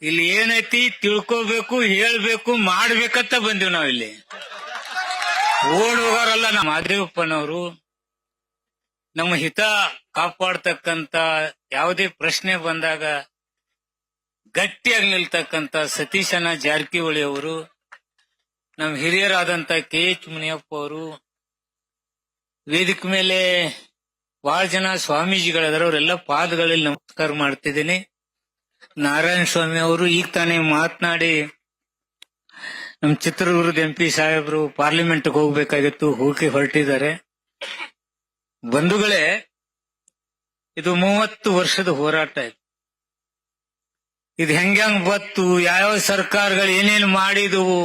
ಇಲ್ಲಿ ಏನೈತಿ ತಿಳ್ಕೋಬೇಕು, ಹೇಳ್ಬೇಕು, ಮಾಡ್ಬೇಕಂತ ಬಂದಿವ್ ನಾವಿಲ್ಲಿ. ಓಡೋಗಾರಲ್ಲ ನಮ್ಮ ಮಾದೇವಪ್ಪನವರು. ನಮ್ಮ ಹಿತ ಕಾಪಾಡ್ತಕ್ಕಂತ ಯಾವುದೇ ಪ್ರಶ್ನೆ ಬಂದಾಗ ಗಟ್ಟಿಯಾಗಿ ನಿಲ್ತಕ್ಕಂತ ಸತೀಶಣ್ಣ ಜಾರಕಿಹೊಳಿ ಅವರು, ನಮ್ಮ ಹಿರಿಯರಾದಂತ KH ಮುನಿಯಪ್ಪ ಅವರು, ವೇದಿಕೆ ಮೇಲೆ ಬಹಳ ಜನ ಸ್ವಾಮೀಜಿಗಳಾದ್ರೆ ಅವರೆಲ್ಲ ಪಾದಗಳಲ್ಲಿ ನಮಸ್ಕಾರ ಮಾಡ್ತಿದ್ದೀನಿ. ನಾರಾಯಣ ಸ್ವಾಮಿ ಅವರು ಈಗ ತಾನೇ ಮಾತನಾಡಿ ನಮ್ಮ ಚಿತ್ರದುರ್ಗದ MP ಸಾಹೇಬರು ಪಾರ್ಲಿಮೆಂಟ್ ಹೋಗ್ಬೇಕಾಗಿತ್ತು, ಹೋಗಿ ಹೊರಟಿದ್ದಾರೆ. ಬಂಧುಗಳೇ, ಇದು 30 ವರ್ಷದ ಹೋರಾಟ. ಇದು ಹೆಂಗ್ ಬತ್ತು, ಯಾವ ಸರ್ಕಾರಗಳು ಏನೇನು ಮಾಡಿದವು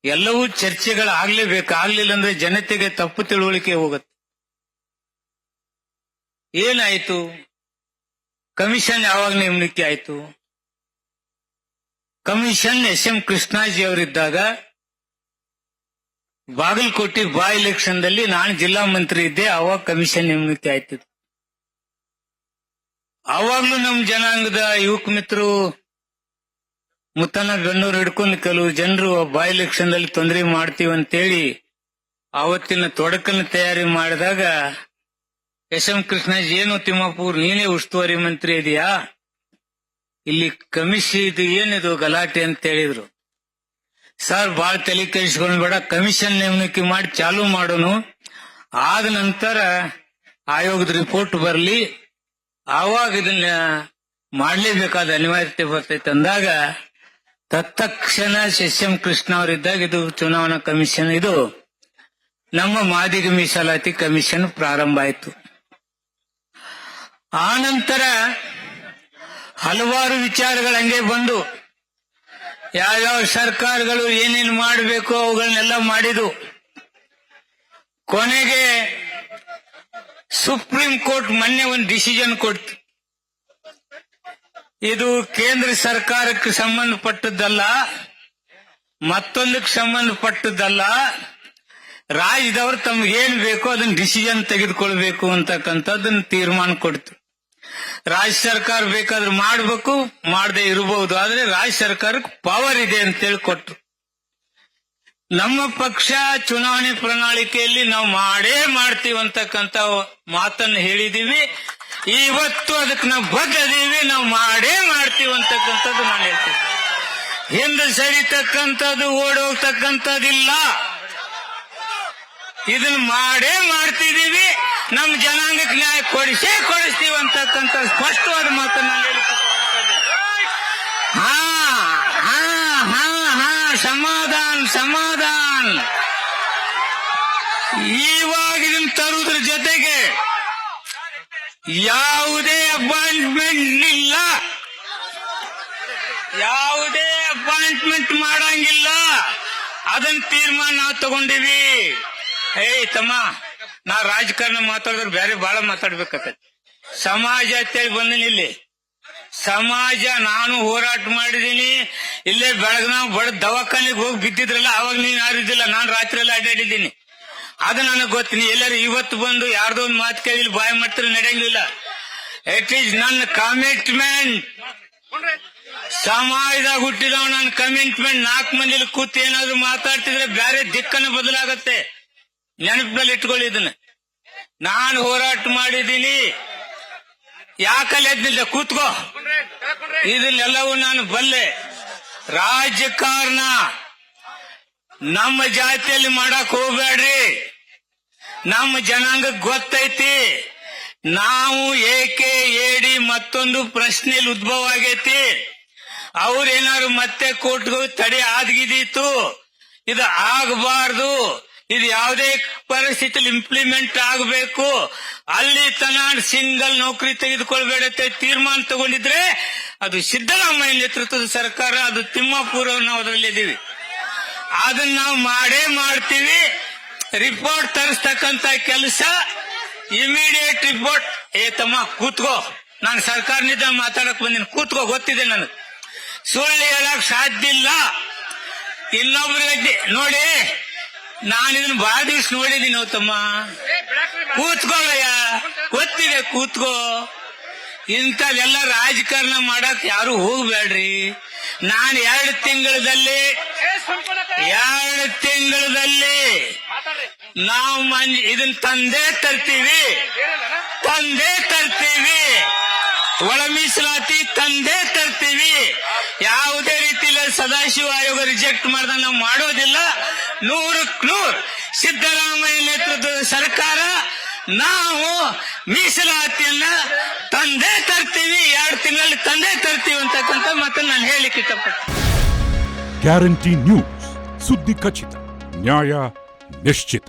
ಎಲ್ಲವೂ ಚರ್ಚೆಗಳಾಗ್ಲೇಬೇಕು. ಆಗ್ಲಿಲ್ಲ ಅಂದ್ರೆ ಜನತೆಗೆ ತಪ್ಪು ತಿಳುವಳಿಕೆ ಹೋಗುತ್ತೆ. ಏನಾಯ್ತು? ಕಮಿಷನ್ ಯಾವಾಗ ನೇಮಣಿಕೆ ಆಯ್ತು? ಕಮಿಷನ್ SM ಕೃಷ್ಣಾಜಿ ಅವರಿದ್ದಾಗ ಬಾಗಲಕೋಟೆ ಬೈ ಎಲೆಕ್ಷನ್ ದಲ್ಲಿ ನಾನು ಜಿಲ್ಲಾ ಮಂತ್ರಿ ಇದ್ದೆ. ಅವಾಗ ಕಮಿಷನ್ ನೇಮಣಿಕೆ ಆಯ್ತು. ಅವಾಗ್ಲೂ ನಮ್ಮ ಜನಾಂಗದ ಯುವಕ ಮಿತ್ರರು ಮುತ್ತನ ಬೆನ್ನೂರು ಹಿಡ್ಕೊಂಡು ಕೆಲವು ಜನರು ಬೈ ಎಲೆಕ್ಷನ್ ದಲ್ಲಿ ತೊಂದರೆ ಮಾಡ್ತೀವಂತೇಳಿ ಆವತ್ತಿನ ತೊಡಕನ್ನ ತಯಾರಿ ಮಾಡಿದಾಗ SM ಕೃಷ್ಣಾಜಿ, ಏನು ತಿಮ್ಮಾಪುರ್ ನೀನೇ ಉಸ್ತುವಾರಿ ಮಂತ್ರಿ ಇದೆಯಾ, ಇಲ್ಲಿ ಕಮಿಷನ್ ಇದು ಏನಿದು ಗಲಾಟೆ ಅಂತ ಹೇಳಿದ್ರು. ಸರ್, ಬಾಳ್ ತಲೆ ಕೆಡಿಸ್ಕೊಂಡ್ಬೇಡ, ಕಮಿಷನ್ ನೇಮಣಿಕೆ ಮಾಡಿ ಚಾಲು ಮಾಡೋನು, ಆದ ನಂತರ ಆಯೋಗದ ರಿಪೋರ್ಟ್ ಬರಲಿ, ಆವಾಗ ಇದನ್ನ ಮಾಡ್ಲೇಬೇಕಾದ ಅನಿವಾರ್ಯತೆ ಬರ್ತೈತೆ ಅಂದಾಗ ತತ್ಕ್ಷಣ SM ಕೃಷ್ಣ ಅವರಿದ್ದಾಗ ಇದು ಚುನಾವಣಾ ಕಮಿಷನ್, ಇದು ನಮ್ಮ ಮಾದಿಗ ಮೀಸಲಾತಿ ಕಮಿಷನ್ ಪ್ರಾರಂಭ ಆಯಿತು. ಆ ನಂತರ ಹಲವಾರು ವಿಚಾರಗಳು ಹಂಗೆ ಬಂದು ಯಾವ್ಯಾವ ಸರ್ಕಾರಗಳು ಏನೇನು ಮಾಡಬೇಕು ಅವುಗಳನ್ನೆಲ್ಲ ಮಾಡಿದು. ಕೊನೆಗೆ ಸುಪ್ರೀಂ ಕೋರ್ಟ್ ಮೊನ್ನೆ ಒಂದು ಡಿಸಿಷನ್ ಕೊಡ್ತು. ಇದು ಕೇಂದ್ರ ಸರ್ಕಾರಕ್ಕೆ ಸಂಬಂಧಪಟ್ಟದ್ದಲ್ಲ, ಮತ್ತೊಂದಕ್ಕೆ ಸಂಬಂಧಪಟ್ಟದ್ದಲ್ಲ, ರಾಜ್ಯದವರು ತಮ್ಗೇನ್ ಬೇಕೋ ಅದನ್ನ ಡಿಸಿಷನ್ ತೆಗೆದುಕೊಳ್ಬೇಕು ಅಂತಕ್ಕಂಥದ್ದನ್ನ ತೀರ್ಮಾನ ಕೊಡ್ತು. ರಾಜ್ಯ ಸರ್ಕಾರ ಬೇಕಾದ್ರೆ ಮಾಡಬೇಕು, ಮಾಡದೆ ಇರಬಹುದು, ಆದ್ರೆ ರಾಜ್ಯ ಸರ್ಕಾರಕ್ಕೆ ಪವರ್ ಇದೆ ಅಂತೇಳಿ ಕೊಟ್ರು. ನಮ್ಮ ಪಕ್ಷ ಚುನಾವಣೆ ಪ್ರಣಾಳಿಕೆಯಲ್ಲಿ ನಾವು ಮಾಡೇ ಮಾಡ್ತೀವಿ ಅಂತಕ್ಕಂಥ ಮಾತನ್ನು ಹೇಳಿದೀವಿ. ಇವತ್ತು ಅದಕ್ಕೆ ನಾವು ಬದ್ಧದೀವಿ, ನಾವು ಮಾಡೇ ಮಾಡ್ತೀವಿ ಅಂತಕ್ಕಂಥದ್ದು ನಾನು ಹೇಳ್ತೀನಿ. ಹಿಂದೆ ಸರಿತಕ್ಕಂಥದ್ದು, ಓಡೋಗ್ತಕ್ಕಂಥದ್ದಿಲ್ಲ. ಇದನ್ನ ಮಾಡೇ ಮಾಡ್ತಿದೀವಿ, ನಮ್ಮ ಜನಾಂಗಕ್ಕೆ ನ್ಯಾಯ ಕೊಡಿಸ್ತೀವಿ ಅಂತಕ್ಕಂಥ ಸ್ಪಷ್ಟವಾದ ಮಾತನ್ನ ಸಮಾಧಾನ. ಇವಾಗ ಇದನ್ನ ತರುವುದ್ರ ಜೊತೆಗೆ ಯಾವುದೇ ಅಪಾಯಿಂಟ್ಮೆಂಟ್ ಇಲ್ಲ, ಯಾವುದೇ ಅಪಾಯಿಂಟ್ಮೆಂಟ್ ಮಾಡಂಗಿಲ್ಲ, ಅದನ್ನ ತೀರ್ಮಾನ ನಾವು ತಗೊಂಡಿವಿ. ತಮ್ಮ, ನಾ ರಾಜಕಾರಣ ಮಾತಾಡಿದ್ರೆ ಬೇರೆ ಬಹಳ ಮಾತಾಡ್ಬೇಕತ್ತ. ಸಮಾಜ ಅಂತೇಳಿ ಬಂದಿನಿ ಇಲ್ಲಿ. ಸಮಾಜ ನಾನು ಹೋರಾಟ ಮಾಡಿದೀನಿ. ಇಲ್ಲೇ ಬೆಳಗ್ನಾವ್ ಬಡ ದವಾಖಾನೆಗೆ ಹೋಗಿ ಬಿದ್ದಿದ್ರಲ್ಲ, ಅವಾಗ ನೀನ್ ಯಾರಿದ್ದಿಲ್ಲ, ನಾನು ರಾತ್ರಿ ಎಲ್ಲ ಅಡ್ಡಾಡಿದ್ದೀನಿ. ಅದು ನನಗೆ ಗೊತ್ತೀನಿ. ಎಲ್ಲರೂ ಇವತ್ತು ಬಂದು ಯಾರ್ದೋ ಒಂದು ಮಾತು ಕೇಳಿ ಬಾಯ್ ಮಾಡ್ತಾರೆ, ನಡೆಯಂಗಿಲ್ಲ. ಇಟ್ ಈಸ್ ನನ್ನ ಕಮಿಟ್ಮೆಂಟ್. ಸಮಾಜದಾಗ ಹುಟ್ಟಿದವ ನನ್ನ ಕಮಿಟ್ಮೆಂಟ್. 4 ಮಂದಿಲಿ ಕೂತ್ ಏನಾದ್ರು ಮಾತಾಡ್ತಿದ್ರೆ ಬೇರೆ ದಿಕ್ಕನ್ನು ಬದಲಾಗತ್ತೆ. ನೆನಪಿನಲ್ಲಿ ಇಟ್ಕೊಳ್ಳಿ ಇದನ್ನ. ನಾನು ಹೋರಾಟ ಮಾಡಿದ್ದೀನಿ. ಯಾಕಲ್ಲಿ ಎದ್ದಿಲ್ಲ, ಕೂತ್ಕೋ. ಇದನ್ನೆಲ್ಲವೂ ನಾನು ಬಲ್ಲೆ. ರಾಜಕಾರಣ ನಮ್ಮ ಜಾತಿಯಲ್ಲಿ ಮಾಡಕ್ ಹೋಗ್ಬೇಡ್ರಿ. ನಮ್ಮ ಜನಾಂಗಕ್ಕೆ ಗೊತ್ತೈತಿ. ನಾವು ಏಕೆ ಏಡಿ ಮತ್ತೊಂದು ಪ್ರಶ್ನೆಯಲ್ಲಿ ಉದ್ಭವ ಆಗೈತಿ. ಅವ್ರೇನಾದ್ರು ಮತ್ತೆ ಕೋರ್ಟ್ಗೆ ತಡೆ ಆದ್ಗಿದೀತು. ಇದು ಆಗಬಾರ್ದು. ಇದು ಯಾವುದೇ ಪರಿಸ್ಥಿತಿಯಲ್ಲಿ ಇಂಪ್ಲಿಮೆಂಟ್ ಆಗಬೇಕು. ಅಲ್ಲಿ ತನ ಸಿಂಗಲ್ ನೌಕರಿ ತೆಗೆದುಕೊಳ್ಬೇಡತ್ತೆ ತೀರ್ಮಾನ ತಗೊಂಡಿದ್ರೆ ಅದು ಸಿದ್ದರಾಮಯ್ಯ ನೇತೃತ್ವದ ಸರ್ಕಾರ, ಅದು ತಿಮ್ಮಾಪುರ ನಾವು ಅದರಲ್ಲಿದ್ದೀವಿ. ಅದನ್ನ ನಾವು ಮಾಡೇ ಮಾಡ್ತೀವಿ. ರಿಪೋರ್ಟ್ ತರಿಸ್ತಕ್ಕಂತ ಕೆಲಸ, ಇಮಿಡಿಯೇಟ್ ರಿಪೋರ್ಟ್. ತಮ್ಮ ಕೂತ್ಕೋ, ನಾನು ಸರ್ಕಾರನಿಂದ ಮಾತಾಡಕ್ ಬಂದಿನಿ, ಕೂತ್ಕೋ. ಗೊತ್ತಿದೆ ನನಗೆ, ಸುಳ್ಳು ಹೇಳಕ್ ಸಾಧ್ಯ ಇಲ್ಲ. ಇನ್ನೊಬ್ರಿಗೆ ನೋಡಿ, ನಾನು ಇದನ್ನ ಬಹಳ ದಿವಸ ನೋಡಿದೀನಿ. ತಮ್ಮ ಕೂತ್ಕೊಳ್ಳಯ್ಯ, ಗೊತ್ತಿದೆ, ಕೂತ್ಕೋ. ಇಂಥದೆಲ್ಲ ರಾಜಕಾರಣ ಮಾಡಕ್ ಯಾರು ಹೋಗ್ಬೇಡ್ರಿ. ನಾನು 2 ತಿಂಗಳಲ್ಲಿ ನಾವು ಇದನ್ನ ತಂದೇ ತರ್ತೀವಿ. ಒಳ ಮೀಸಲಾತಿ ತಂದೇ ತರ್ತೀವಿ. ಯಾವುದೇ ರೀತಿಯಲ್ಲಿ ಸದಾಶಿವ ಆಯೋಗ ರಿಜೆಕ್ಟ್ ಮಾಡ್ದ ನಾವು ಮಾಡೋದಿಲ್ಲ. 100% ಸಿದ್ದರಾಮಯ್ಯ ನೇತೃತ್ವದ ಸರ್ಕಾರ ನಾವು ಮೀಸಲಾತಿಯನ್ನ ತಂದೇ ತರ್ತೀವಿ. 2 ತಿಂಗಳಲ್ಲಿ ತಂದೇ ತರ್ತೀವಿ ಅಂತಕ್ಕಂಥ ಮಾತನ್ನು ನಾನು ಹೇಳಿಕ್ಕೆ ಇಷ್ಟಪಡ್ತೀನಿ. ಗ್ಯಾರಂಟಿ ನ್ಯೂಸ್, ಸುದ್ದಿ ಖಚಿತ, ನ್ಯಾಯ ನಿಶ್ಚಿತ.